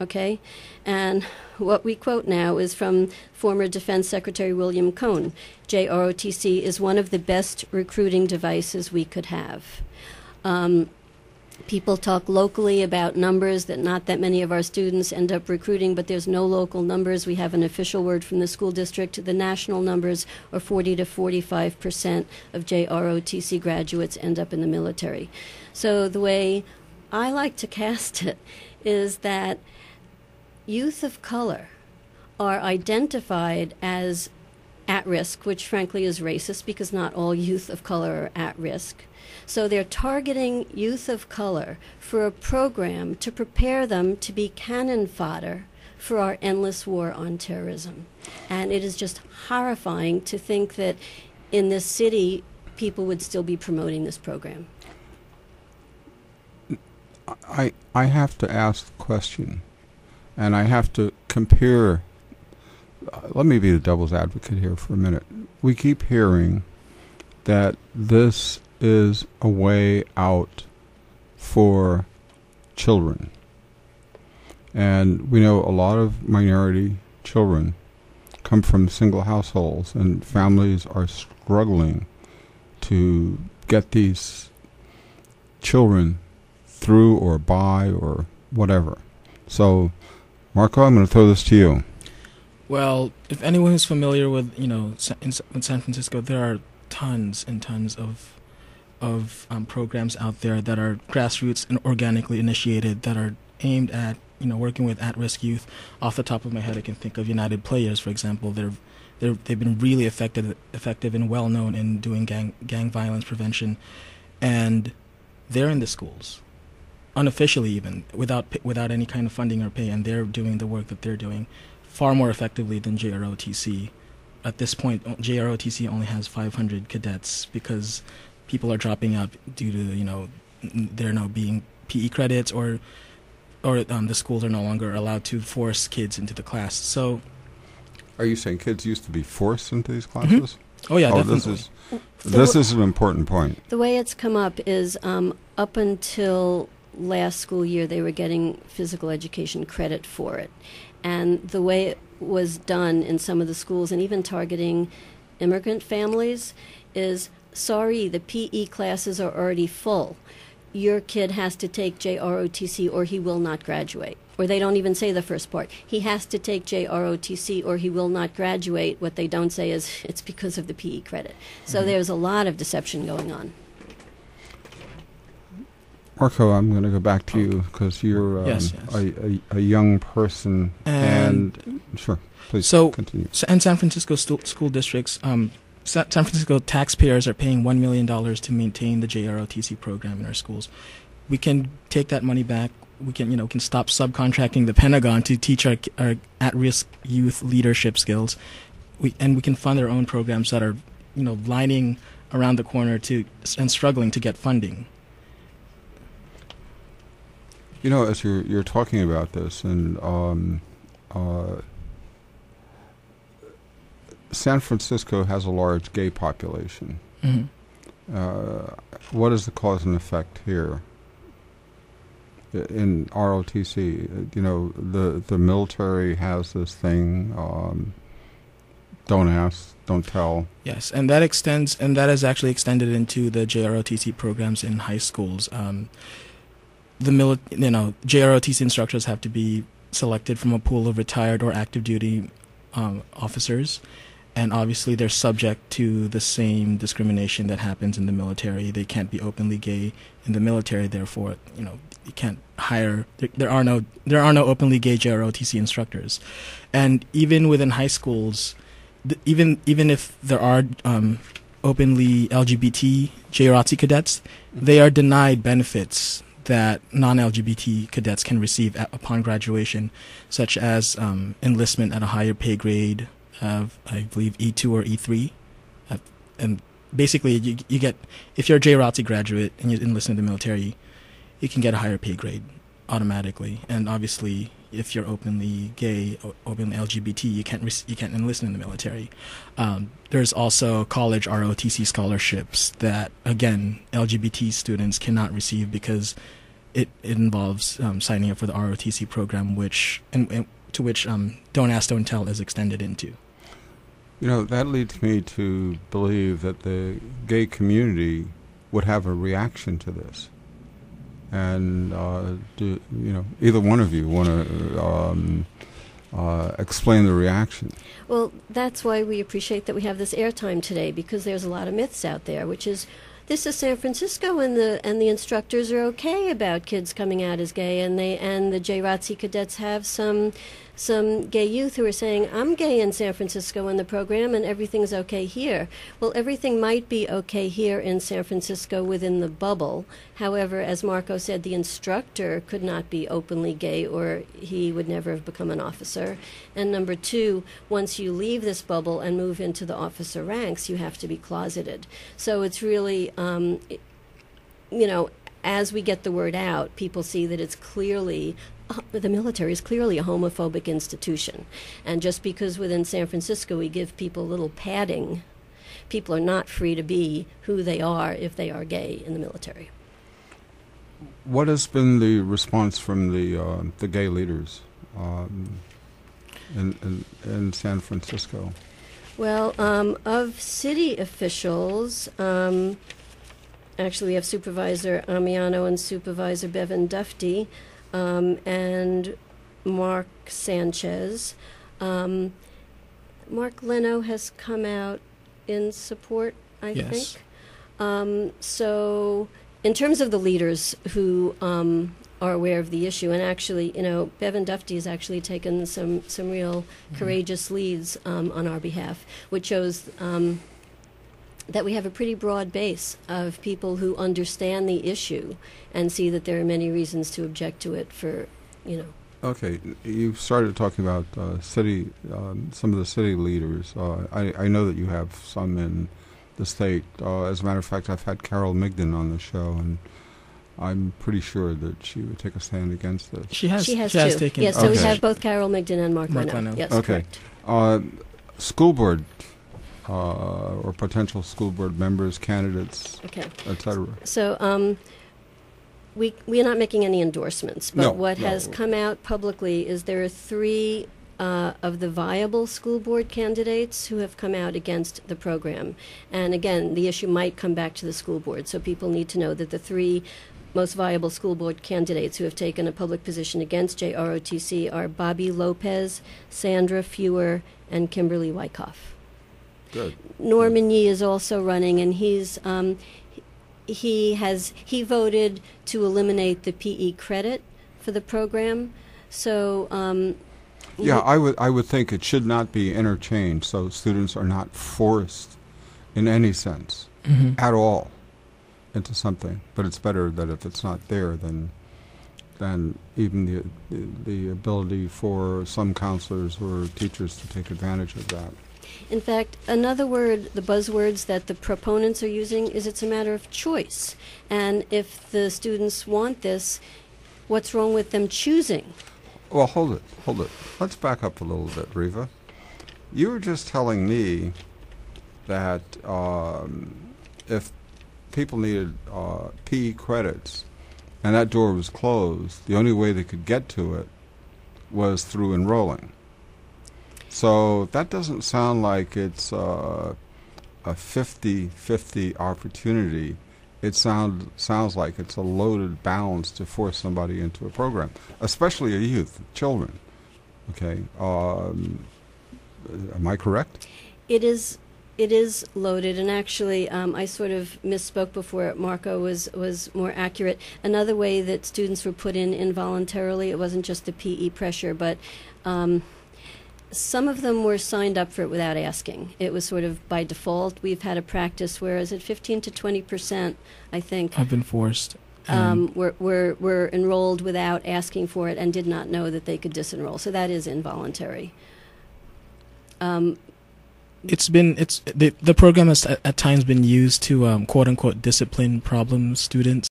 okay? And what we quote now is from former Defense Secretary William Cohn. JROTC is one of the best recruiting devices we could have. People talk locally about numbers, that not that many of our students end up recruiting, but there's no local numbers. We have an official word from the school district. The national numbers are 40 to 45% of JROTC graduates end up in the military. So the way I like to cast it is that youth of color are identified as at risk, which frankly is racist because not all youth of color are at risk. So they're targeting youth of color for a program to prepare them to be cannon fodder for our endless war on terrorism. And it is just horrifying to think that in this city, people would still be promoting this program. I have to ask the question, and I have to compare. Let me be the devil's advocate here for a minute. We keep hearing that this is a way out for children. And we know a lot of minority children come from single households, and families are struggling to get these children through or by or whatever. So, Marco, I'm going to throw this to you. Well, if anyone is familiar with, in San Francisco, there are tons and tons of programs out there that are grassroots and organically initiated that are aimed at, working with at-risk youth. Off the top of my head, I can think of United Players, for example. They've been really effective and well known in doing gang violence prevention, and they're in the schools, unofficially even, without any kind of funding or pay, and they're doing the work that they're doing far more effectively than JROTC. At this point, JROTC only has 500 cadets because people are dropping out due to, there not being PE credits or the schools are no longer allowed to force kids into the class. So, are you saying kids used to be forced into these classes? Mm-hmm. Oh yeah, definitely. This is an important point. The way it's come up is up until last school year, they were getting physical education credit for it. And the way it was done in some of the schools, and even targeting immigrant families, is, sorry, the PE classes are already full. Your kid has to take JROTC or he will not graduate. Or they don't even say the first part. He has to take JROTC or he will not graduate. What they don't say is it's because of the PE credit. So there's a lot of deception going on. Marco, I'm going to go back to you because you're yes. A young person. And sure, please continue. In San Francisco school districts, San Francisco taxpayers are paying $1 million to maintain the JROTC program in our schools. We can take that money back. We can stop subcontracting the Pentagon to teach our at-risk youth leadership skills. We can fund our own programs that are, lining around the corner and struggling to get funding. As you're talking about this, and San Francisco has a large gay population. Mm-hmm. What is the cause and effect here in ROTC? The military has this thing. Don't ask, don't tell. Yes, and that is actually extended into the JROTC programs in high schools. JROTC instructors have to be selected from a pool of retired or active duty officers, and obviously they're subject to the same discrimination that happens in the military. They can't be openly gay in the military, therefore, you can't hire. There are no openly gay JROTC instructors, and even within high schools, even if there are openly LGBT JROTC cadets, they are denied benefits that non-LGBT cadets can receive upon graduation, such as enlistment at a higher pay grade of, I believe, E2 or E3. And basically, you get, if you're a JROTC graduate and you enlist in the military, you can get a higher pay grade automatically. And obviously, if you're openly gay, openly LGBT, you can't enlist in the military. There's also college ROTC scholarships that, again, LGBT students cannot receive because it involves signing up for the ROTC program, which to which Don't Ask, Don't Tell is extended into. You know, that leads me to believe that the gay community would have a reaction to this. And do either one of you want to explain the reaction? Well, that's why we appreciate that we have this airtime today, because there's a lot of myths out there, which is this is San Francisco, and the instructors are okay about kids coming out as gay, and the JROTC cadets have some gay youth who are saying, I'm gay in San Francisco in the program and everything's okay here. Well, everything might be okay here in San Francisco within the bubble. However, as Marco said, the instructor could not be openly gay or he would never have become an officer. And number two, once you leave this bubble and move into the officer ranks, you have to be closeted. So it's really, as we get the word out, people see that it's clearly the military is clearly a homophobic institution. And just because within San Francisco we give people a little padding, people are not free to be who they are if they are gay in the military. What has been the response from the gay leaders in San Francisco? Well, of city officials, actually we have Supervisor Amiano and Supervisor Bevan Dufty, and Mark Sanchez. Mark Leno has come out in support, I think. So in terms of the leaders who are aware of the issue, and actually, Bevan Dufty has actually taken some real courageous leads on our behalf, which shows that we have a pretty broad base of people who understand the issue and see that there are many reasons to object to it Okay, you started talking about some of the city leaders. I know that you have some in the state. As a matter of fact, I've had Carol Migden on the show, and I'm pretty sure that she would take a stand against this. She has taken. Yes, so we have both Carol Migden and Mark Leno. Yes, okay. Correct. School board or potential school board members, candidates, etc. So we are not making any endorsements, but what has come out publicly is there are three of the viable school board candidates who have come out against the program. And again, the issue might come back to the school board, so people need to know that the three most viable school board candidates who have taken a public position against JROTC are Bobby Lopez, Sandra Fewer, and Kimberly Wyckoff. Good. Norman Yee is also running, and he voted to eliminate the PE credit for the program. So I would think it should not be interchanged, so students are not forced in any sense at all into something. But it's better that if it's not there, than even the ability for some counselors or teachers to take advantage of that. In fact, another word, the buzzwords that the proponents are using is it's a matter of choice. And if the students want this, what's wrong with them choosing? Well, hold it. Let's back up a little bit, Riva. You were just telling me that if people needed PE credits and that door was closed, the only way they could get to it was through enrolling. So that doesn't sound like it's a 50-50 opportunity. It sounds like it's a loaded balance to force somebody into a program, especially a youth, children. Okay, am I correct? It is loaded, and actually, I sort of misspoke before. Marco was more accurate. Another way that students were put in involuntarily, it wasn't just the PE pressure, but some of them were signed up for it without asking. It was sort of by default. We've had a practice where is it 15 to 20%, I think, have been forced. Were enrolled without asking for it and did not know that they could disenroll. So that is involuntary. The program has at times been used to quote unquote discipline problem students.